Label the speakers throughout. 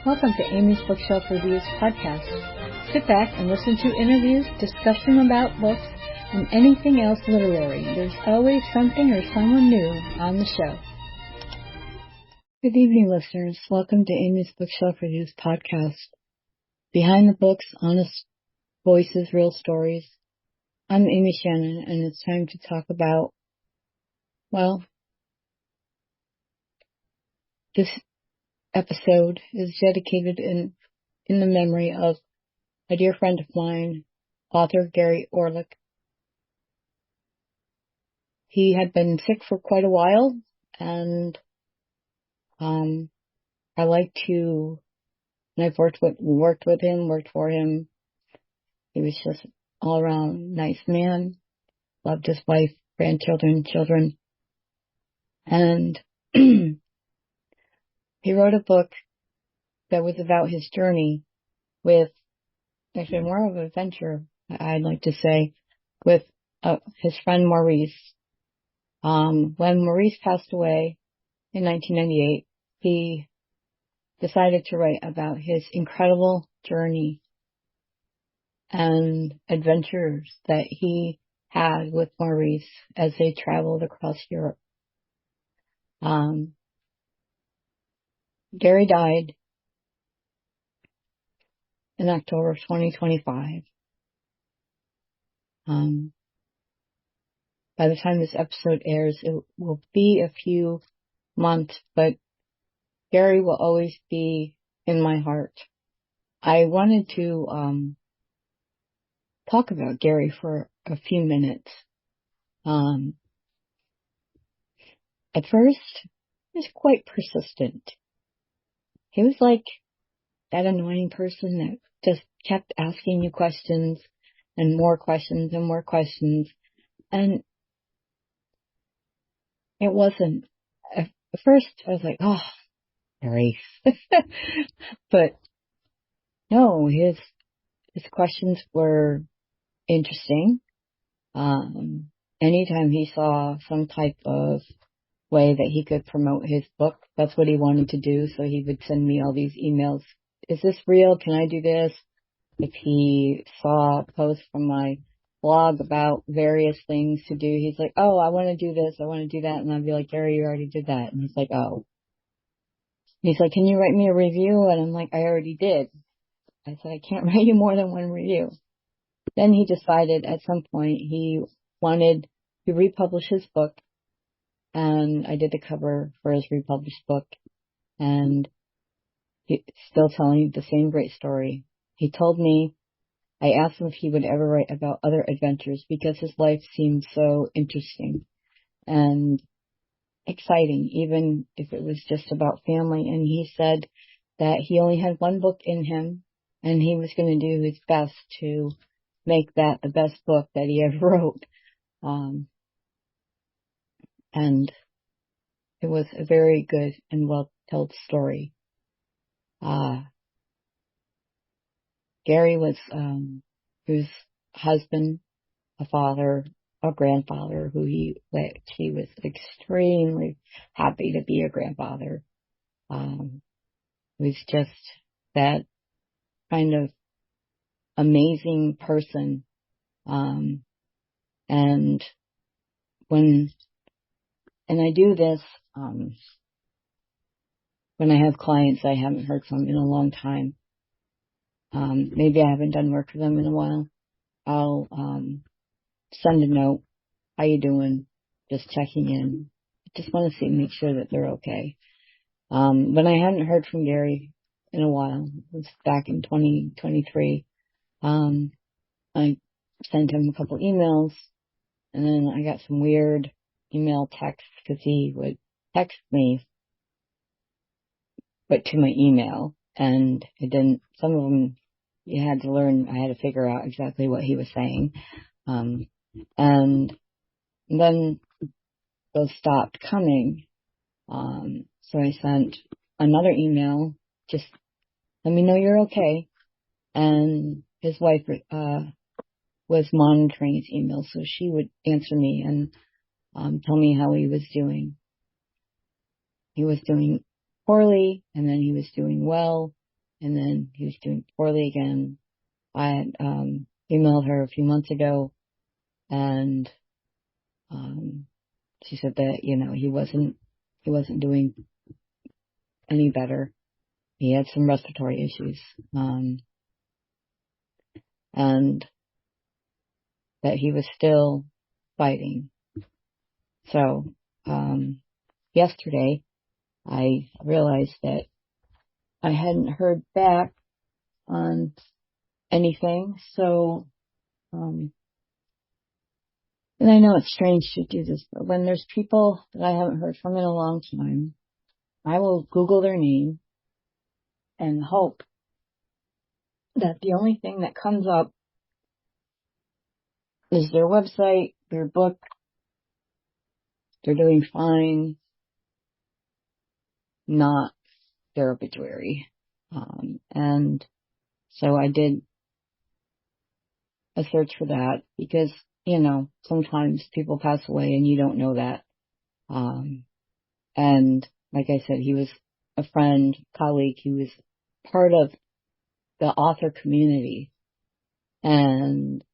Speaker 1: Welcome to Amy's Bookshelf Reviews podcast. Sit back and listen to interviews, discussion about books, and anything else literary. There's always something or someone new on the show. Good evening, listeners. Welcome to Amy's Bookshelf Reviews podcast. Behind the books, honest voices, real stories. I'm Amy Shannon, and it's time to talk about, this episode is dedicated in the memory of a dear friend of mine, author Gary Orleck. He had been sick for quite a while, and I like to, and I've worked for him. He was just all around nice man, loved his wife, grandchildren, children, and he wrote a book that was about his journey with, actually more of an adventure, I'd like to say, with his friend Maurice. When Maurice passed away in 1998, he decided to write about his incredible journey and adventures that he had with Maurice as they traveled across Europe. Gary died in October of 2025. By the time this episode airs, it will be a few months, but Gary will always be in my heart. I wanted to talk about Gary for a few minutes. At first, he was quite persistent. He was like that annoying person that just kept asking you questions and more questions and more questions. And it wasn't, at first I was like, oh, Gary. But no, his questions were interesting. Anytime he saw some type of way that he could promote his book, that's what he wanted to do. So he would send me all these emails. Is this real? Can I do this? If he saw posts from my blog about various things to do, he's like, oh, I want to do this, I want to do that. And I'd be like, Gary, you already did that. And he's like, oh. He's like, can you write me a review? And I'm like, I already did. I said, I can't write you more than one review. Then he decided at some point he wanted to republish his book. And I did the cover for his republished book. And he's still telling the same great story. He told me, I asked him if he would ever write about other adventures because his life seemed so interesting and exciting, even if it was just about family. And he said that he only had one book in him and he was going to do his best to make that the best book that he ever wrote. And it was a very good and well-told story. Gary was his husband, a father, a grandfather he was extremely happy to be a grandfather. He was just that kind of amazing person. And I do this, when I have clients I haven't heard from in a long time. Maybe I haven't done work for them in a while. I'll send a note. How you doing? Just checking in. Just want to make sure that they're okay. When I hadn't heard from Gary in a while, it was back in 2023, I sent him a couple emails, and then I got some weird email texts because he would text me, but to my email, and it didn't, some of them I had to figure out exactly what he was saying. And then those stopped coming. So I sent another email, just let me know you're okay. And his wife, was monitoring his emails, so she would answer me and, tell me how he was doing. He was doing poorly, and then he was doing well. and then he was doing poorly again. I had emailed her a few months ago, and she said that, he wasn't doing any better. He had some respiratory issues, and that he was still fighting. So, yesterday I realized that I hadn't heard back on anything. So, and I know it's strange to do this, but when there's people that I haven't heard from in a long time, I will Google their name and hope that the only thing that comes up is their website, their book, they're doing fine, not their obituary. And so I did a search for that because, sometimes people pass away and you don't know that. And like I said, he was a friend, colleague. He was part of the author community, and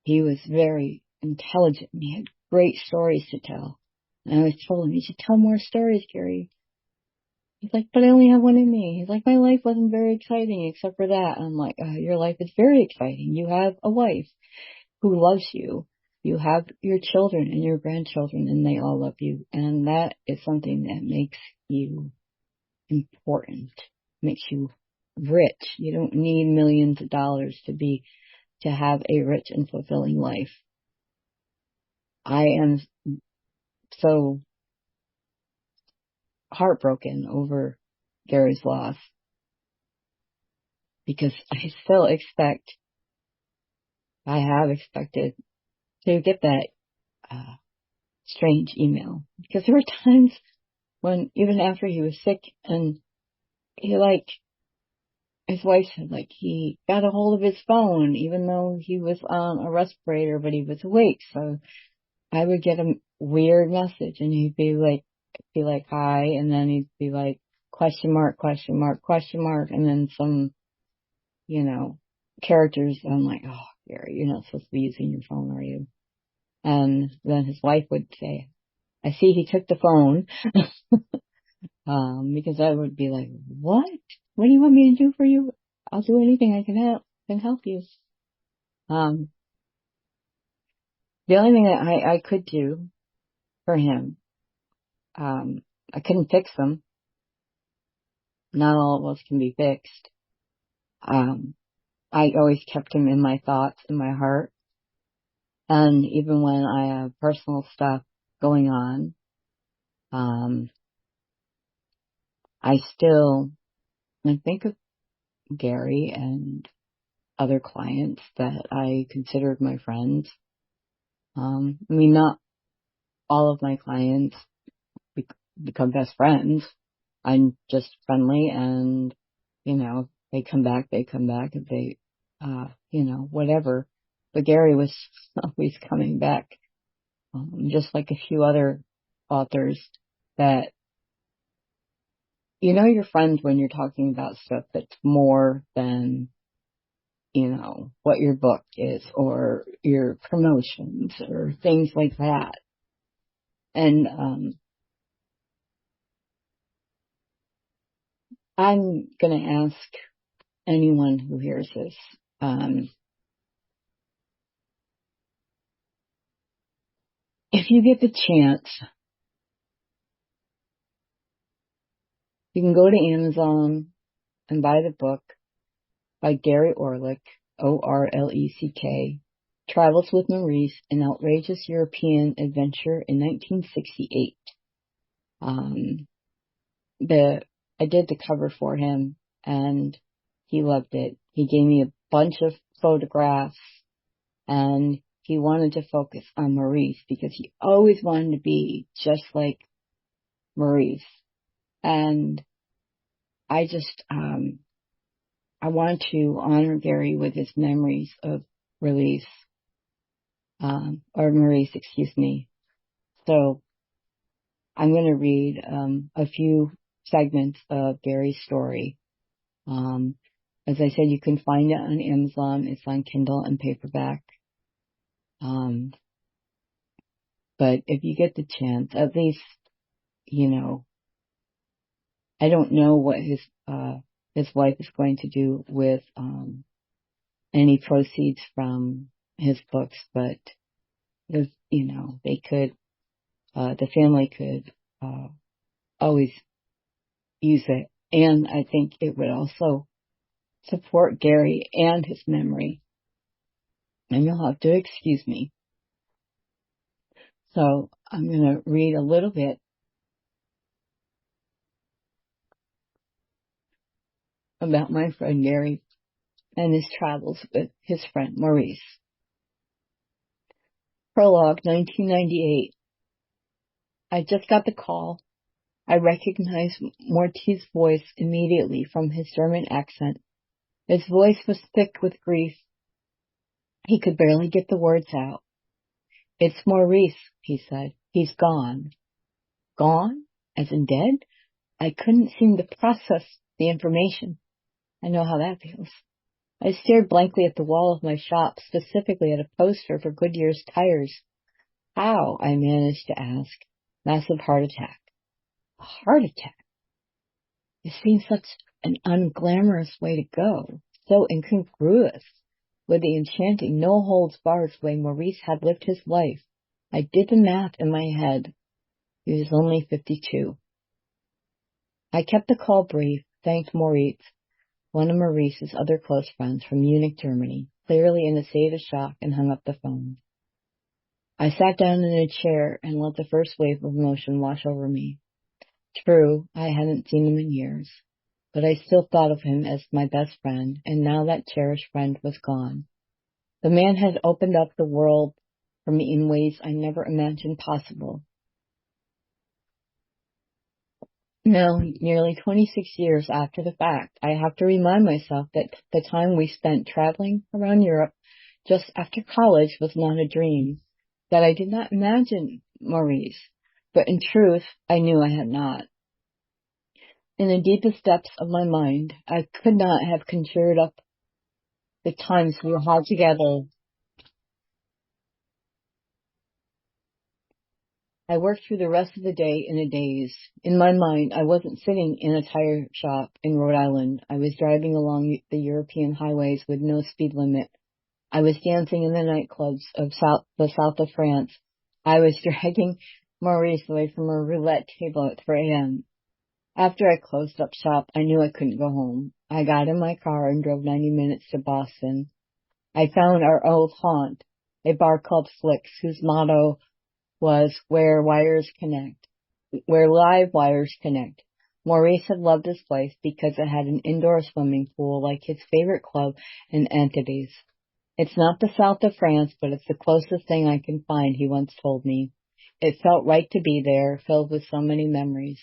Speaker 1: he was very intelligent. And he had great stories to tell. And I always told him, you should tell more stories, Gary. He's like, but I only have one in me. He's like, my life wasn't very exciting except for that. I'm like, your life is very exciting. You have a wife who loves you. You have your children and your grandchildren, and they all love you. And that is something that makes you important, makes you rich. You don't need millions of dollars to have a rich and fulfilling life. I am so heartbroken over Gary's loss because I have expected to get that strange email, because there were times when, even after he was sick, and his wife said, he got a hold of his phone even though he was on a respirator, but he was awake. So I would get a weird message, and he'd be like, hi, and then he'd be like, question mark, question mark, question mark, and then some, characters. I'm like, oh, Gary, you're not supposed to be using your phone, are you? And then his wife would say, I see he took the phone. Because I would be like, what? What do you want me to do for you? I'll do anything I can help you. The only thing that I could do for him, I couldn't fix him. Not all of us can be fixed. I always kept him in my thoughts, in my heart. And even when I have personal stuff going on, I think of Gary and other clients that I considered my friends. Not all of my clients become best friends. I'm just friendly, and, they come back, and they, whatever. But Gary was always coming back, just like a few other authors that, you're friends when you're talking about stuff that's more than, what your book is or your promotions or things like that. And, I'm going to ask anyone who hears this, if you get the chance, you can go to Amazon and buy the book by Gary Orleck, Orleck, Travels with Maurice, An Outrageous European Adventure in 1968. I did the cover for him, and he loved it. He gave me a bunch of photographs, and he wanted to focus on Maurice because he always wanted to be just like Maurice. And I just, I want to honor Gary with his memories of release, or Maurice, excuse me. So I'm going to read, a few segments of Gary's story. Um, as I said, you can find it on Amazon. It's on Kindle and paperback. But if you get the chance, at least, I don't know what his wife is going to do with, any proceeds from his books, but if, they could, the family could, always use it. And I think it would also support Gary and his memory. And you'll have to excuse me. So I'm going to read a little bit about my friend Gary and his travels with his friend Maurice. Prologue, 1998. I just got the call. I recognized Morty's voice immediately from his German accent. His voice was thick with grief. He could barely get the words out. It's Maurice, he said. He's gone. Gone? As in dead? I couldn't seem to process the information. I know how that feels. I stared blankly at the wall of my shop, specifically at a poster for Goodyear's tires. How? I managed to ask. Massive heart attack. A heart attack? It seemed such an unglamorous way to go, so incongruous with the enchanting, no-holds-barred way Maurice had lived his life. I did the math in my head. He was only 52. I kept the call brief, thanked Maurice, one of Maurice's other close friends from Munich, Germany, clearly in a state of shock, and hung up the phone. I sat down in a chair and let the first wave of emotion wash over me. True, I hadn't seen him in years, but I still thought of him as my best friend, and now that cherished friend was gone. The man had opened up the world for me in ways I never imagined possible. Now, nearly 26 years after the fact, I have to remind myself that the time we spent traveling around Europe just after college was not a dream, that I did not imagine Maurice, but in truth, I knew I had not. In the deepest depths of my mind, I could not have conjured up the times we had together. I worked through the rest of the day in a daze. In my mind, I wasn't sitting in a tire shop in Rhode Island. I was driving along the European highways with no speed limit. I was dancing in the nightclubs of the south of France. I was dragging Maurice away from a roulette table at 3 a.m. After I closed up shop, I knew I couldn't go home. I got in my car and drove 90 minutes to Boston. I found our old haunt, a bar called Flicks, whose motto was where live wires connect. Maurice had loved this place because it had an indoor swimming pool like his favorite club in Antilles. It's not the south of France, but it's the closest thing I can find, he once told me. It felt right to be there, filled with so many memories.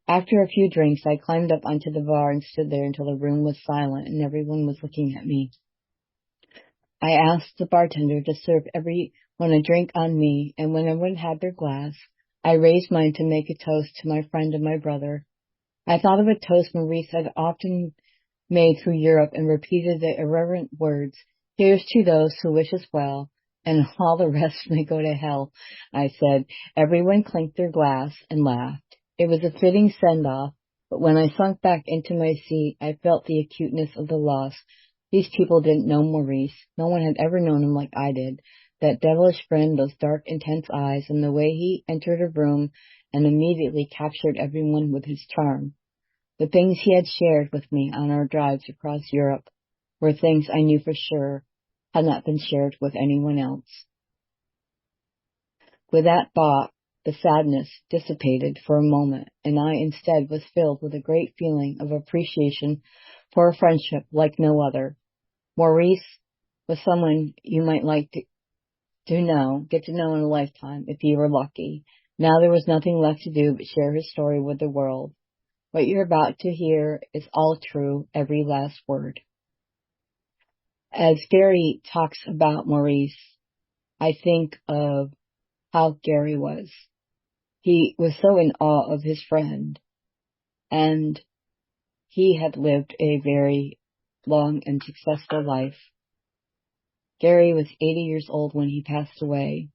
Speaker 1: After a few drinks, I climbed up onto the bar and stood there until the room was silent and everyone was looking at me. I asked the bartender to serve everyone a drink on me, and when everyone had their glass, I raised mine to make a toast to my friend and my brother. I thought of a toast Maurice had often made through Europe and repeated the irreverent words, "Here's to those who wish us well, and all the rest may go to hell," I said. Everyone clinked their glass and laughed. It was a fitting send-off, but when I sunk back into my seat, I felt the acuteness of the loss. These people didn't know Maurice. No one had ever known him like I did. That devilish grin, those dark, intense eyes, and the way he entered a room and immediately captured everyone with his charm. The things he had shared with me on our drives across Europe were things I knew for sure had not been shared with anyone else. With that thought, the sadness dissipated for a moment, and I instead was filled with a great feeling of appreciation for a friendship like no other. Maurice was someone you might like to get to know in a lifetime if you were lucky. Now there was nothing left to do but share his story with the world. What you're about to hear is all true, every last word. As Gary talks about Maurice, I think of how Gary was. He was so in awe of his friend, and he had lived a very long and successful life. Gary was 80 years old when he passed away,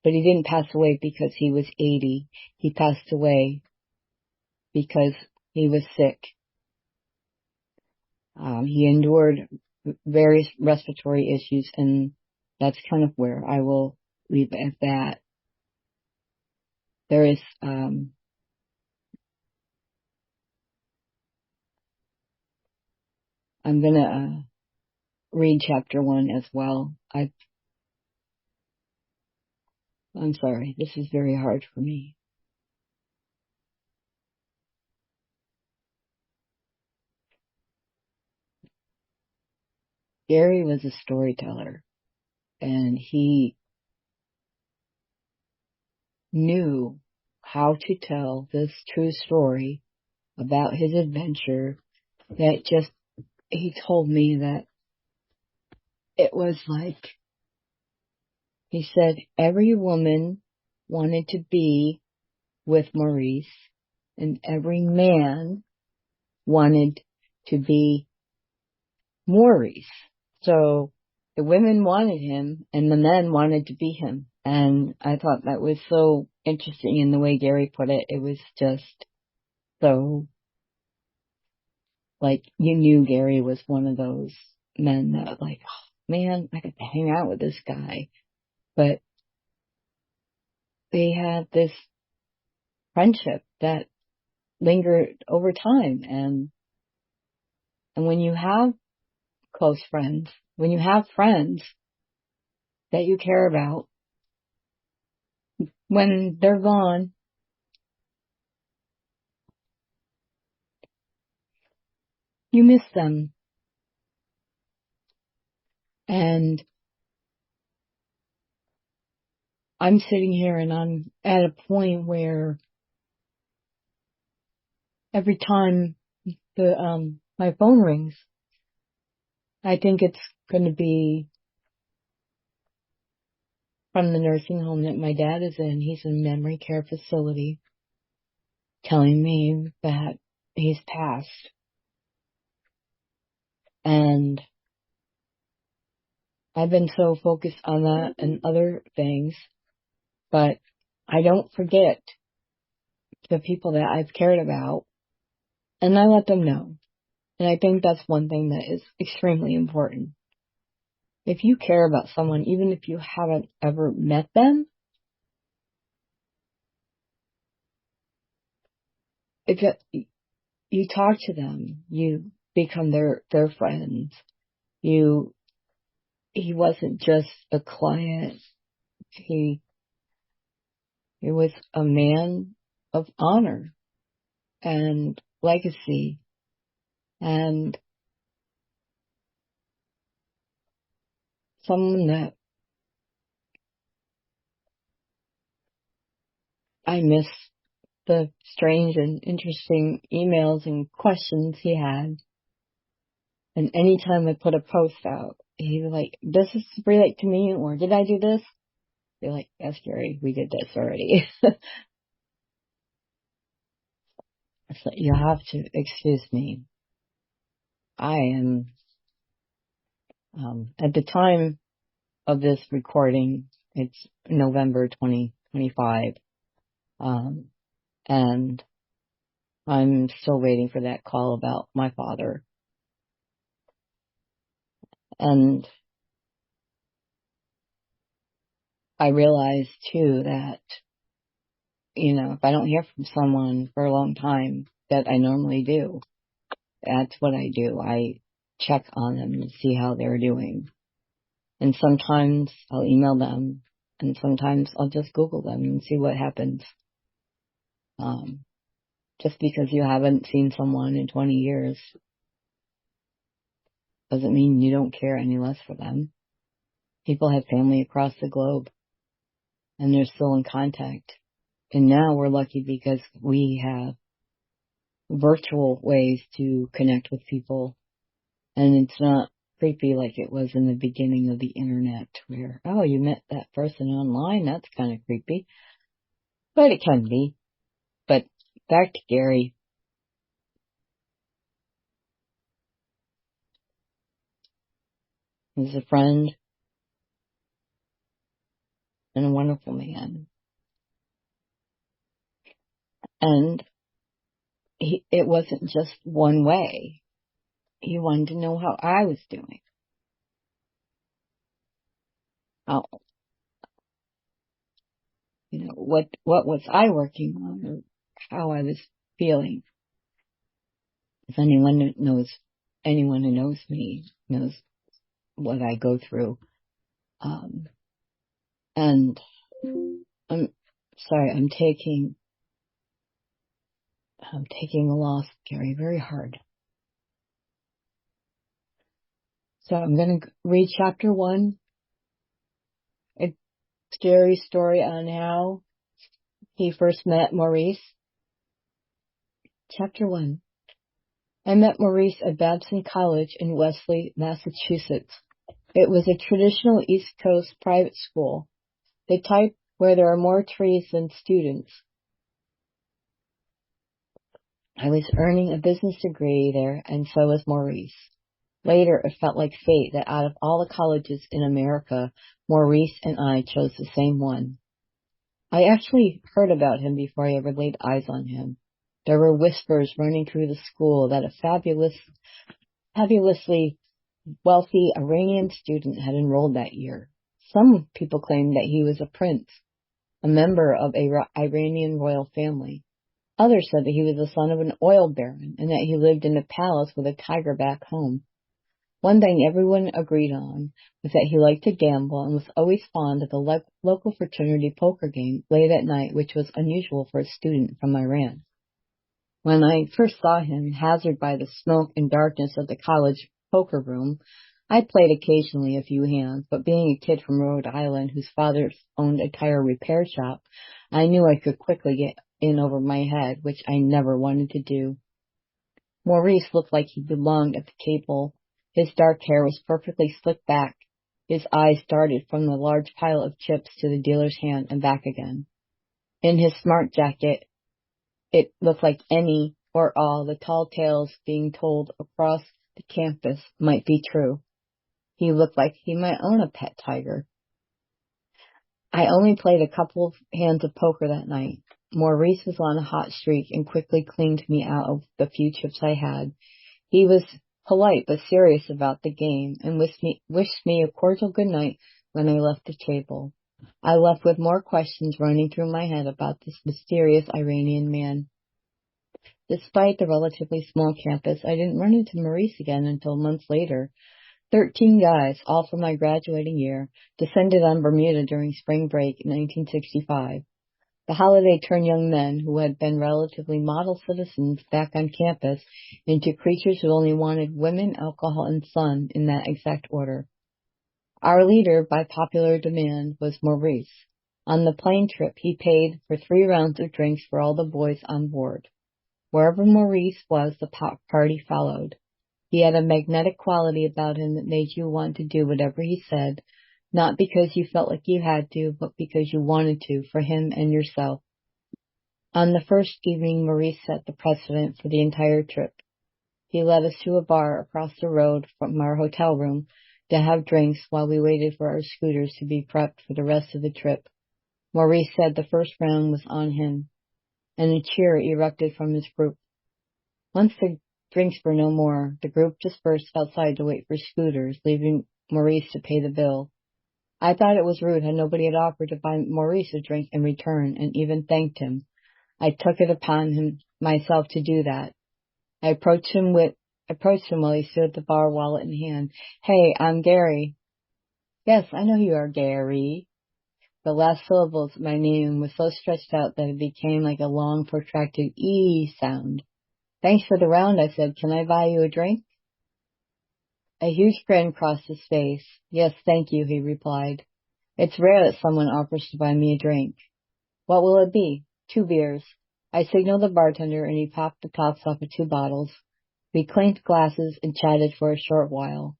Speaker 1: but he didn't pass away because he was 80. He passed away because he was sick. He endured various respiratory issues, and that's kind of where I will leave it at that. There is, I'm gonna read chapter 1 as well. I'm sorry, this is very hard for me. Gary was a storyteller, and he knew how to tell this true story about his adventure that he told me that it was like, he said every woman wanted to be with Maurice, and every man wanted to be Maurice. So the women wanted him and the men wanted to be him. And I thought that was so interesting in the way Gary put it. It was just so, like, you knew Gary was one of those men that, like, oh, man, I could hang out with this guy. But they had this friendship that lingered over time. And when you have close friends, when you have friends that you care about, when they're gone, you miss them. And I'm sitting here and I'm at a point where every time my phone rings, I think it's going to be from the nursing home that my dad is in. He's in a memory care facility, telling me that he's passed. And I've been so focused on that and other things, but I don't forget the people that I've cared about, and I let them know. And I think that's one thing that is extremely important. If you care about someone, even if you haven't ever met them, if you talk to them, you become their friends. He wasn't just a client. He was a man of honor and legacy, and someone that I miss the strange and interesting emails and questions he had. And anytime I put a post out, he was like, does this relate to me? Or did I do this? They're like, yes, Gary, we did this already. It's like, you have to excuse me. I am, at the time of this recording, it's November 2025. And I'm still waiting for that call about my father. And I realized too that, if I don't hear from someone for a long time that I normally do, that's what I do. I check on them and see how they're doing. And sometimes I'll email them, and sometimes I'll just Google them and see what happens. Just because you haven't seen someone in 20 years doesn't mean you don't care any less for them. People have family across the globe, and they're still in contact. And now we're lucky because we have virtual ways to connect with people, and it's not creepy like it was in the beginning of the internet where, oh, you met that person online, that's kind of creepy. But it can be. But back to Gary. He was a friend and a wonderful man. And it wasn't just one way. He wanted to know how I was doing. How, what was I working on, or how I was feeling. If anyone who knows me knows what I go through. And I'm sorry, I'm taking the loss, Gary, very hard. So I'm going to read chapter 1. It's Gary's story on how he first met Maurice. Chapter 1. I met Maurice at Babson College in Wesley, Massachusetts. It was a traditional East Coast private school, the type where there are more trees than students. I was earning a business degree there, and so was Maurice. Later, it felt like fate that out of all the colleges in America, Maurice and I chose the same one. I actually heard about him before I ever laid eyes on him. There were whispers running through the school that a fabulously wealthy Iranian student had enrolled that year. Some people claimed that he was a prince, a member of a Iranian royal family. Others said that he was the son of an oil baron and that he lived in a palace with a tiger back home. One thing everyone agreed on was that he liked to gamble and was always fond of the local fraternity poker game late at night, which was unusual for a student from Iran. When I first saw him, hazarded by the smoke and darkness of the college poker room, I played occasionally a few hands, but being a kid from Rhode Island whose father owned a tire repair shop, I knew I could quickly get in over my head, which I never wanted to do. Maurice looked like he belonged at the table. His dark hair was perfectly slicked back. His eyes darted from the large pile of chips to the dealer's hand and back again. In his smart jacket, it looked like any or all the tall tales being told across the campus might be true. He looked like he might own a pet tiger. I only played a couple of hands of poker that night. Maurice was on a hot streak and quickly cleaned me out of the few chips I had. He was polite but serious about the game and wished me a cordial good night when I left the table. I left with more questions running through my head about this mysterious Iranian man. Despite the relatively small campus, I didn't run into Maurice again until months later. 13 guys, all from my graduating year, descended on Bermuda during spring break in 1965. The holiday turned young men who had been relatively model citizens back on campus into creatures who only wanted women, alcohol, and sun in that exact order. Our leader, by popular demand, was Maurice. On the plane trip, he paid for 3 rounds of drinks for all the boys on board. Wherever Maurice was, the party followed. He had a magnetic quality about him that made you want to do whatever he said, not because you felt like you had to, but because you wanted to, for him and yourself. On the first evening, Maurice set the precedent for the entire trip. He led us to a bar across the road from our hotel room to have drinks while we waited for our scooters to be prepped for the rest of the trip. Maurice said the first round was on him, and a cheer erupted from his group. Once the drinks were no more, the group dispersed outside to wait for scooters, leaving Maurice to pay the bill. I thought it was rude how nobody had offered to buy Maurice a drink in return and even thanked him. I took it upon myself to do that. I approached him while he stood at the bar, wallet in hand. "Hey, I'm Gary." "Yes, I know you are, Gary." The last syllables of my name was so stretched out that it became like a long, protracted E sound. "Thanks for the round," I said. "Can I buy you a drink?" A huge grin crossed his face. "Yes, thank you," he replied. It's rare that someone offers to buy me a drink. "What will it be?" 2 beers. I signaled the bartender and he popped the tops off of 2 bottles. We clinked glasses and chatted for a short while.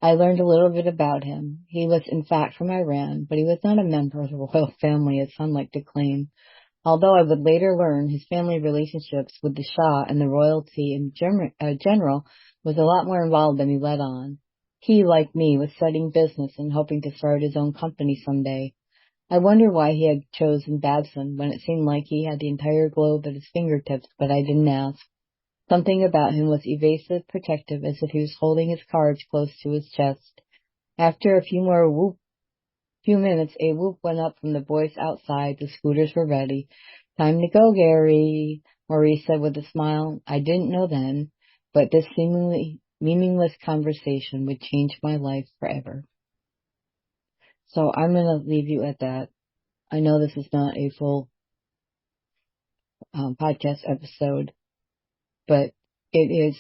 Speaker 1: I learned a little bit about him. He was in fact from Iran, but he was not a member of the royal family as some like to claim. Although I would later learn his family relationships with the Shah and the royalty in general was a lot more involved than he let on. He, like me, was studying business and hoping to start his own company someday. I wonder why he had chosen Babson when it seemed like he had the entire globe at his fingertips, but I didn't ask. Something about him was evasive, protective, as if he was holding his cards close to his chest. After a few minutes, a whoop went up from the boys outside. The scooters were ready. Time to go, Gary, Maurice said with a smile. I didn't know then, but this seemingly meaningless conversation would change my life forever. So I'm going to leave you at that. I know this is not a full podcast episode, but it is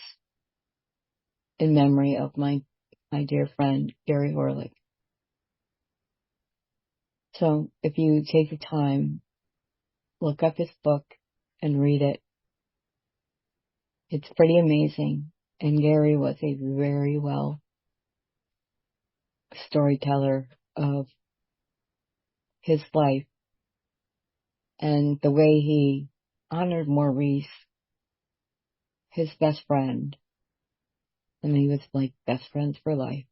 Speaker 1: in memory of my dear friend, Gary Orleck. So if you take the time, look up his book and read it. It's pretty amazing. And Gary was a very well storyteller of his life and the way he honored Maurice, his best friend. And he was like best friends for life.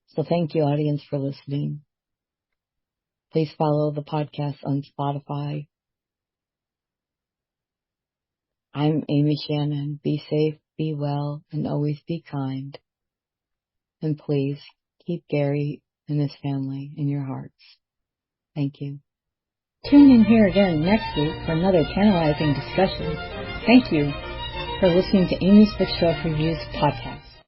Speaker 1: So thank you, audience, for listening. Please follow the podcast on Spotify. I'm Amy Shannon. Be safe, be well, and always be kind. And please keep Gary and his family in your hearts. Thank you. Tune in here again next week for another tantalizing discussion. Thank you for listening to Amy's Bookshelf Reviews podcast.